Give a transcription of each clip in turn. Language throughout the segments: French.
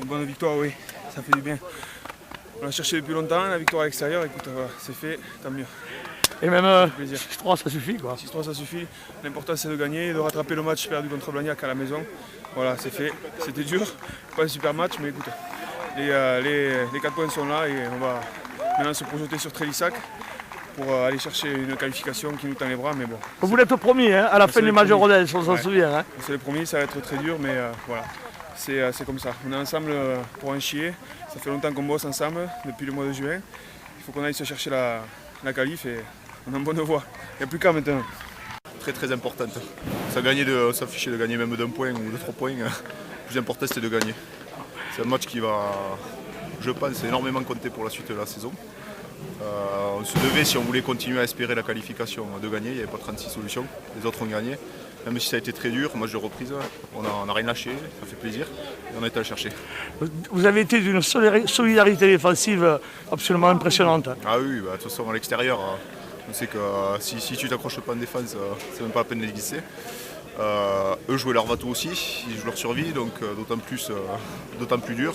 Une bonne victoire, oui, ça fait du bien. On l'a cherché depuis longtemps, la victoire à l'extérieur, écoute, voilà, c'est fait, tant mieux. Et même 6-3, ça suffit quoi. 6-3, ça suffit. L'important c'est de gagner, de rattraper le match perdu contre Blagnac à la maison. Voilà, c'est fait. C'était dur, pas un super match, mais écoute, les 4 points sont là et on va maintenant se projeter sur Trélissac pour aller chercher une qualification qui nous tend les bras, mais bon. Vous l'êtes promis hein, à la fin du match de Rodez, on s'en souvient. Hein. C'est le premier, ça va être très dur, mais voilà, c'est comme ça. On est ensemble pour en chier, ça fait longtemps qu'on bosse ensemble, depuis le mois de juin. Il faut qu'on aille se chercher la qualif et on est en bonne voie. Il n'y a plus qu'à maintenant. Très importante. On s'affichait de gagner même d'un point ou de 3 points. Le plus important c'était de gagner. C'est un match qui va, je pense, énormément compter pour la suite de la saison. On se devait, si on voulait continuer à espérer la qualification, de gagner. Il n'y avait pas 36 solutions. Les autres ont gagné. Même si ça a été très dur, match de reprise, on n'a rien lâché, ça fait plaisir. Et on a été à le chercher. Vous avez été d'une solidarité défensive absolument impressionnante. Ah oui, de toute façon à l'extérieur, on sait que si tu t'accroches pas en défense, c'est même pas la peine de les glisser. Eux jouaient leur bateau aussi, ils jouent leur survie, donc d'autant plus dur.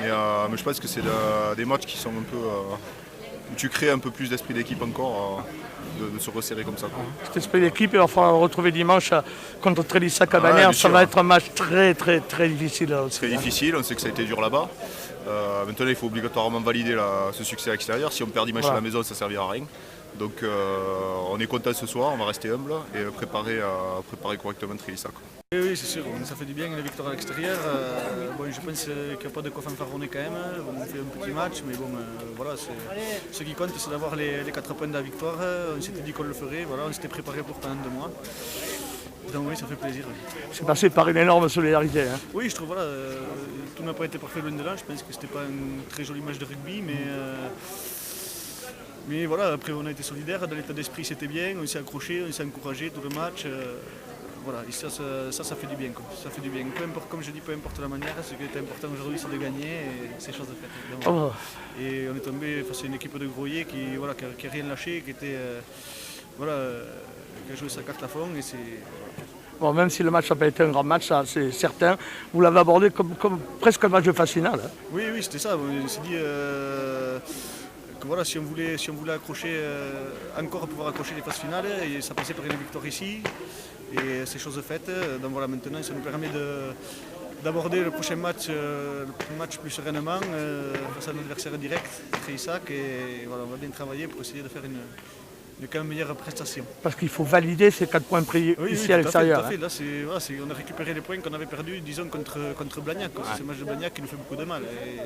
Mais je pense que c'est des matchs qui sont un peu... où tu crées un peu plus d'esprit d'équipe encore, de se resserrer comme ça. Cet esprit d'équipe, il va falloir retrouver dimanche contre Trélissac à Bagnères. Ça va être un match très difficile. Très difficile, on sait que ça a été dur là-bas. Maintenant, il faut obligatoirement valider ce succès à l'extérieur. Si on perd dimanche à la maison, ça ne servira à rien. Donc on est content ce soir, on va rester humble et préparer correctement Trélissac. Oui, c'est sûr, ça fait du bien la victoire à l'extérieur. Bon, je pense qu'il n'y a pas de quoi fanfaronner quand même. Bon, on fait un petit match, mais bon, voilà, ce qui compte, c'est d'avoir les 4 points de la victoire. On s'était dit qu'on le ferait, voilà, on s'était préparé pour pendant 2 mois. Donc oui, ça fait plaisir. C'est passé par une énorme solidarité. Hein. Oui, je trouve, voilà, tout n'a pas été parfait loin de là. Je pense que c'était pas un très joli match de rugby, mais voilà, après on a été solidaires, dans l'état d'esprit c'était bien, on s'est accroché, on s'est encouragé tout le match. Voilà, et ça fait du bien. Quoi. Ça fait du bien. Peu importe, comme je dis, peu importe la manière, ce qui est important aujourd'hui c'est de gagner et c'est chose de faite. Donc, et on est tombé face à une équipe de Groyer qui n'a rien lâché, qui a joué sa carte à fond et c'est. Bon, même si le match n'a pas été un grand match, ça c'est certain, vous l'avez abordé comme presque un match de phase finale. Hein. Oui, c'était ça. On s'est dit que voilà, si on voulait accrocher, encore pouvoir accrocher les phases finales, et ça passait par une victoire ici. Et c'est chose faite. Donc voilà, maintenant ça nous permet d'aborder le prochain match, plus sereinement face à un adversaire direct, Trélissac. Et voilà, on va bien travailler pour essayer de faire une quand même meilleure prestation. Parce qu'il faut valider ces 4 points pris ici à l'extérieur. Tout à fait. Là, on a récupéré les points qu'on avait perdus, disons, contre Blagnac. C'est ce match de Blagnac qui nous fait beaucoup de mal. Et,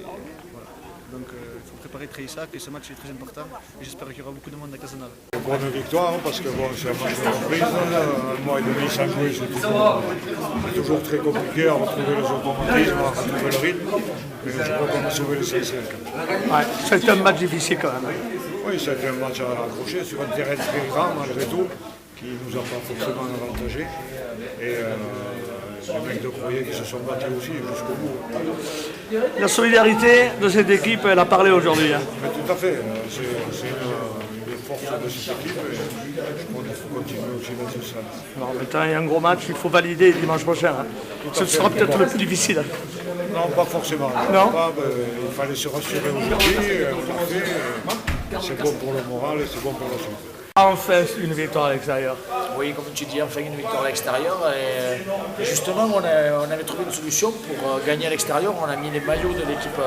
voilà. Donc il faut préparer Trélissac et ce match est très important. Et j'espère qu'il y aura beaucoup de monde à Cazenave. Bonne victoire parce que bon, c'est un match de reprise. Un mois et demi sans jouer, c'est toujours très compliqué à retrouver les automatismes, à retrouver le rythme. Mais je crois qu'on a sauvé l'essentiel. Ouais, c'est un match difficile quand même. Oui, c'était un match à accrocher sur un terrain très grand malgré tout, qui ne nous a pas forcément avantagé. Et les mecs de Groyer qui se sont battus aussi jusqu'au bout. La solidarité de cette équipe, elle a parlé aujourd'hui. Hein. Mais tout à fait, c'est une force de cette équipe et je crois qu'il faut continuer aussi dans ce sens. Alors, maintenant, il y a un gros match, il faut valider dimanche prochain. Hein. Ce sera peut-être le plus difficile. Non, pas forcément. Non. Il fallait se rassurer aujourd'hui, c'est bon pour le moral et c'est bon pour la suite. Enfin, une victoire à l'extérieur. Oui, comme tu dis, enfin une victoire à l'extérieur. Et justement, on avait trouvé une solution pour gagner à l'extérieur. On a mis les maillots de l'équipe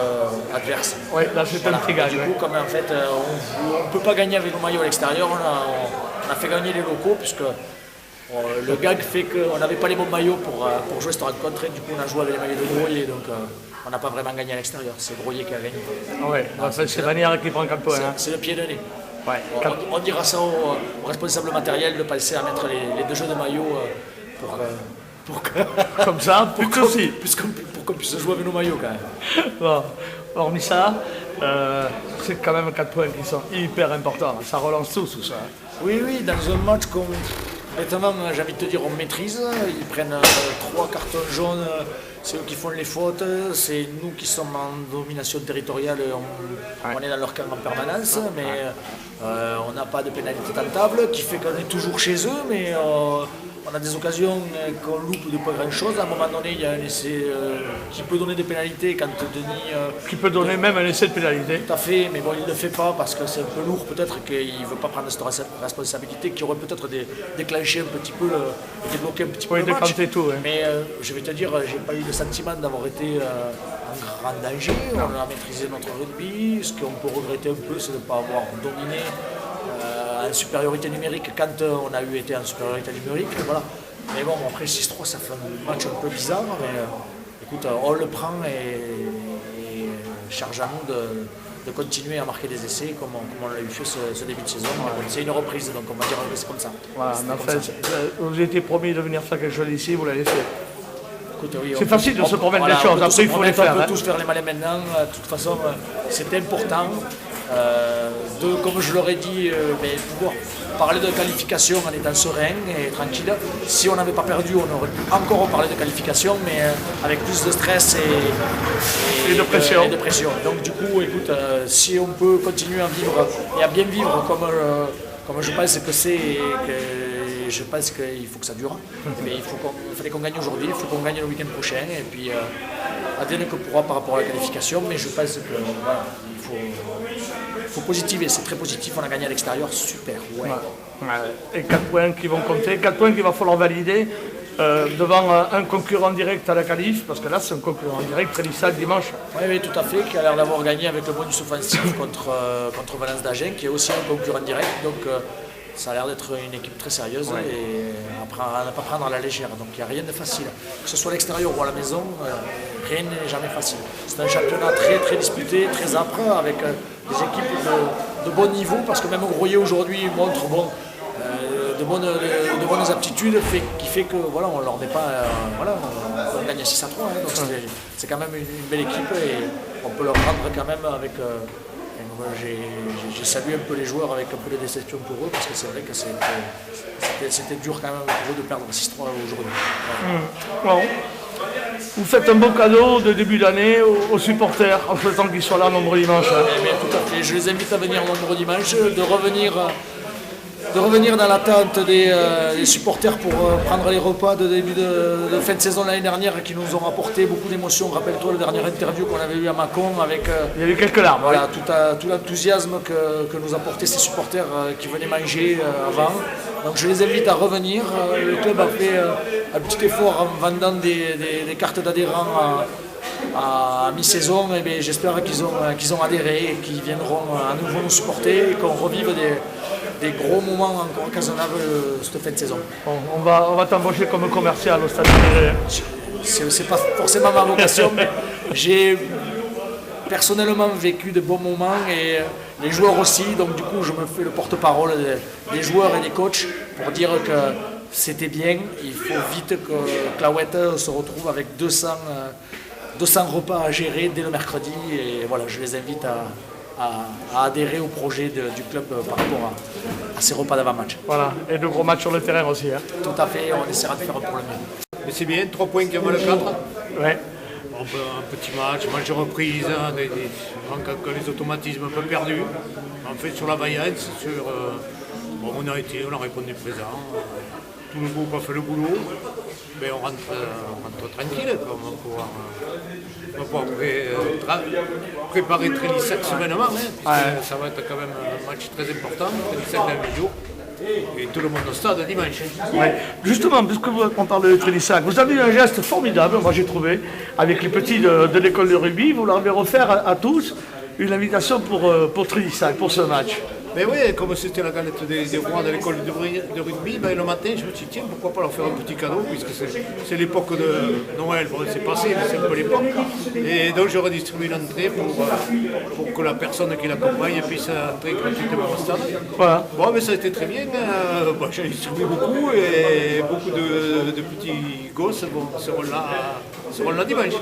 adverse. Oui, là c'est un petit gage. Du coup, comme en fait, on ne peut pas gagner avec nos maillots à l'extérieur, on a fait gagner les locaux puisque le gag fait qu'on n'avait pas les bons maillots pour jouer cette rencontre. Et du coup, on a joué avec les maillots de Groyer. Donc, on n'a pas vraiment gagné à l'extérieur. C'est Groyer qui a gagné. Oui, c'est Bagnères qui prend 4 points. C'est le pied de nez. Ouais, on dira ça au responsable matériel de penser à mettre les 2 jeux de maillot pour comme ça, pour qu'on puisse jouer avec nos maillots quand même. Bon, hormis ça, c'est quand même 4 points qui sont hyper importants. Ça relance tout ça. Oui, dans un match qu'on, maintenant, j'ai envie de te dire, on maîtrise. Ils prennent 3 cartons jaunes. C'est eux qui font les fautes, c'est nous qui sommes en domination territoriale, on est dans leur camp en permanence, mais on n'a pas de pénalité tentable, qui fait qu'on est toujours chez eux, mais on a des occasions qu'on loupe de pas grand chose. À un moment donné, il y a un essai qui peut donner des pénalités quand Denis. Qui peut donner même un essai de pénalité. Tout à fait, mais bon, il ne le fait pas parce que c'est un peu lourd, peut-être qu'il ne veut pas prendre cette responsabilité, qui aurait peut-être déclenché un petit peu, débloqué un petit peu le match. Décanté tout, ouais. Mais je vais te dire, j'ai pas eu le sentiment d'avoir été en grand danger. On a maîtrisé notre rugby. Ce qu'on peut regretter un peu, c'est de ne pas avoir dominé en supériorité numérique quand on a été en supériorité numérique. Voilà. Mais bon, après 6-3, ça fait un match un peu bizarre. Mais écoute, on le prend et charge à nous de continuer à marquer des essais comme on l'a eu fait ce début de saison. C'est une reprise, donc on va dire que c'est comme ça. Voilà, mais en fait, vous étiez promis de venir faire quelque chose ici, vous l'avez fait. Écoute, oui, c'est facile de se promettre des choses, après il faut les faire. On peut tous faire les malins maintenant, de toute façon c'est important. Comme je l'aurais dit, pouvoir parler de qualification en étant serein et tranquille. Si on n'avait pas perdu, on aurait pu encore parler de qualification, mais avec plus de stress et de pression. Donc du coup, écoute, si on peut continuer à vivre et à bien vivre comme je pense que c'est, je pense qu'il faut que ça dure. Mais il fallait qu'on gagne aujourd'hui, il faut qu'on gagne le week-end prochain, et puis advienne que pourra par rapport à la qualification, mais je pense que voilà, il faut positiver, c'est très positif, on a gagné à l'extérieur, super. Ouais. Et 4 points qui vont compter, 4 points qu'il va falloir valider devant un concurrent direct à la qualif, parce que là c'est un concurrent direct, Trélissac dimanche. Oui, tout à fait, qui a l'air d'avoir gagné avec le bonus offensif contre Valence d'Agen, qui est aussi un concurrent direct, donc ça a l'air d'être une équipe très sérieuse et à ne pas prendre à la légère, donc il n'y a rien de facile. Que ce soit à l'extérieur ou à la maison, rien n'est jamais facile. C'est un championnat très, très disputé, très âpre, avec des équipes de bon niveau, parce que même Groyer aujourd'hui montre de bonnes aptitudes, qui fait que voilà, on leur met pas, on gagne 6-3, hein, donc c'est quand même une belle équipe et on peut leur rendre quand même avec. J'ai salué un peu les joueurs avec un peu de déception pour eux, parce que c'est vrai que c'était dur quand même pour eux de perdre 6-3 aujourd'hui. Bon. Vous faites un bon cadeau de début d'année aux supporters en souhaitant qu'ils soient là nombreux dimanche. Tout à fait, je les invite à venir nombreux dimanche, de revenir dans l'attente des supporters pour prendre les repas de début de fin de saison l'année dernière, qui nous ont apporté beaucoup d'émotions. Rappelle-toi le dernier interview qu'on avait eu à Mâcon avec il y avait quelques larmes. Voilà, tout l'enthousiasme que nous apportaient ces supporters qui venaient manger avant. Donc je les invite à revenir. Le club a fait un petit effort en vendant des cartes d'adhérents à mi-saison. Et bien, j'espère qu'ils ont adhéré et qu'ils viendront à nouveau nous supporter et qu'on revive des gros moments encore occasionnables cette fin de saison. Bon, on va t'embaucher comme commercial au Stade. C'est pas forcément ma vocation, mais j'ai personnellement vécu de bons moments et les joueurs aussi, donc du coup je me fais le porte-parole des joueurs et des coachs pour dire que c'était bien. Il faut vite que Claouette se retrouve avec 200 repas à gérer dès le mercredi, et voilà, je les invite à adhérer au projet du club par rapport à ces repas d'avant-match. Voilà, et de gros matchs sur le terrain aussi. Hein. Tout à fait, on essaiera de faire pour le mieux. Mais c'est bien, 3 points qui avant le 4. Ouais. Un petit match de reprise, encore les automatismes un peu perdus. En fait, sur la vaillance, on a répondu présent. Tout le groupe a fait le boulot, mais on rentre tranquille. On va pouvoir préparer Trélissac sereinement, ça va être quand même un match très important. Trélissac dans 8 jours. Et tout le monde au stade dimanche. Ouais. Justement, puisqu'on parle de Trélissac, vous avez eu un geste formidable, moi j'ai trouvé, avec les petits de l'école de rugby. Vous leur avez offert à tous une invitation pour Trélissac, pour ce match. Mais oui, comme c'était la galette des rois de l'école de rugby, le matin je me suis dit tiens, pourquoi pas leur faire un petit cadeau, puisque c'est l'époque de Noël, bon c'est passé, mais c'est un peu l'époque. Et donc j'aurais distribué l'entrée pour que la personne qui l'accompagne puisse entrer gratuitement au stade. Voilà. Bon, mais ça a été très bien, j'ai distribué beaucoup, et beaucoup de petits gosses seront là dimanche.